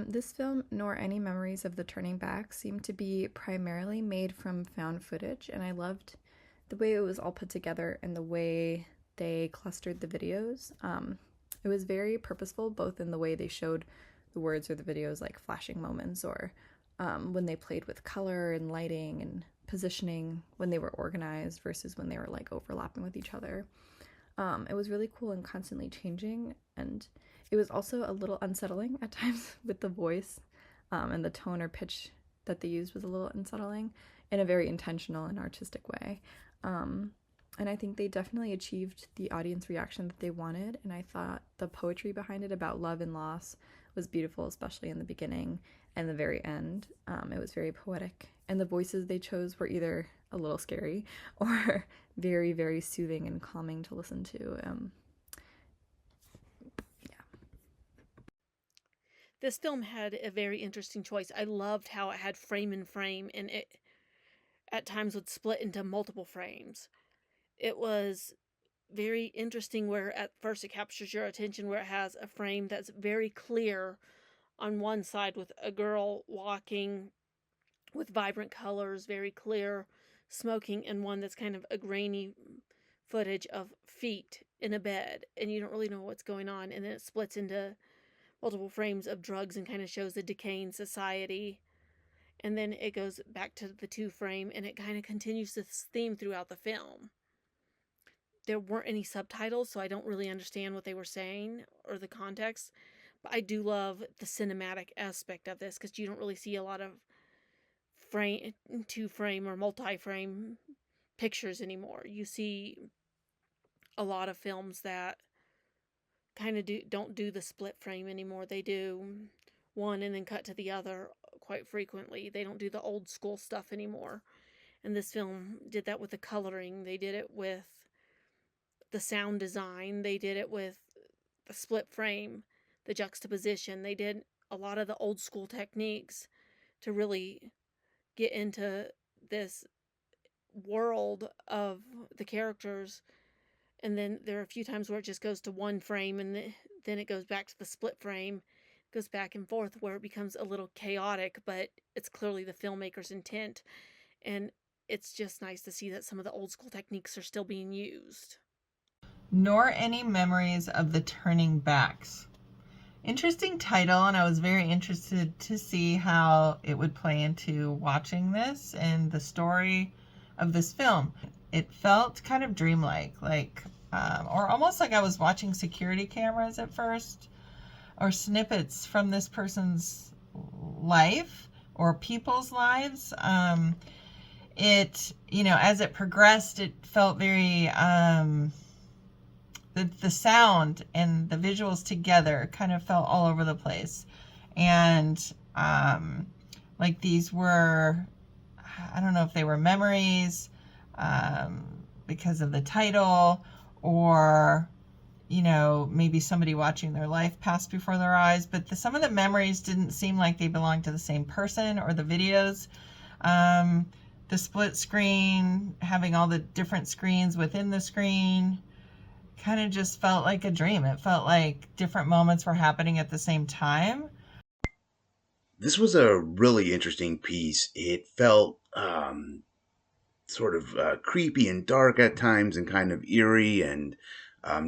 This film, nor any memories of the turning back, seemed to be primarily made from found footage, and I loved the way it was all put together and the way they clustered the videos. It was very purposeful, both in the way they showed the words or the videos, like flashing moments, or when they played with color and lighting and positioning when they were organized versus when they were like overlapping with each other. It was really cool and constantly changing, and it was also a little unsettling at times with the voice, and the tone or pitch that they used was a little unsettling in a very intentional and artistic way. Um, and I think they definitely achieved the audience reaction that they wanted. And I thought the poetry behind it about love and loss was beautiful, especially in the beginning and the very end. It was very poetic. And the voices they chose were either a little scary or very, very soothing and calming to listen to. Yeah. This film had a very interesting choice. I loved how it had frame and frame, and it at times would split into multiple frames. It was very interesting where at first it captures your attention, where it has a frame that's very clear on one side with a girl walking with vibrant colors, very clear, smoking, and one that's kind of a grainy footage of feet in a bed, and you don't really know what's going on. And then it splits into multiple frames of drugs and kind of shows the decaying society. And then it goes back to the two frame, and it kind of continues this theme throughout the film. There weren't any subtitles, so I don't really understand what they were saying or the context. But I do love the cinematic aspect of this because you don't really see a lot of frame, two frame, or multi frame pictures anymore. You see a lot of films that kind of don't do the split frame anymore. They do one and then cut to the other quite frequently. They don't do the old school stuff anymore. And this film did that with the coloring. They did it with the sound design. They did it with the split frame, the juxtaposition. They did a lot of the old school techniques to really get into this world of the characters. And then there are a few times where it just goes to one frame, and then it goes back to the split frame, goes back and forth, where it becomes a little chaotic, but it's clearly the filmmaker's intent. And it's just nice to see that some of the old school techniques are still being used. Nor any memories of the turning backs. Interesting title, and I was very interested to see how it would play into watching this and the story of this film. It felt kind of dreamlike, or almost like I was watching security cameras at first, or snippets from this person's life or people's lives. As it progressed, it felt very, the sound and the visuals together kind of felt all over the place. And like these were, I don't know if they were memories because of the title, or maybe somebody watching their life pass before their eyes, but some of the memories didn't seem like they belonged to the same person or the videos. The split screen, having all the different screens within the screen, kind of just felt like a dream. It felt like different moments were happening at the same time. This was a really interesting piece. It felt sort of creepy and dark at times, and kind of eerie, and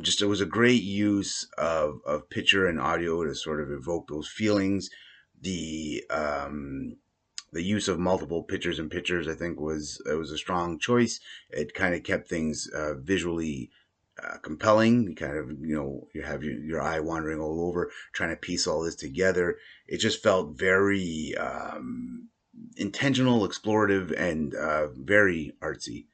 just it was a great use of picture and audio to sort of evoke those feelings. The use of multiple pictures and pictures, I think, was a strong choice. It kind of kept things visually compelling. You kind of, you have your eye wandering all over, trying to piece all this together. It just felt very intentional, explorative, and very artsy.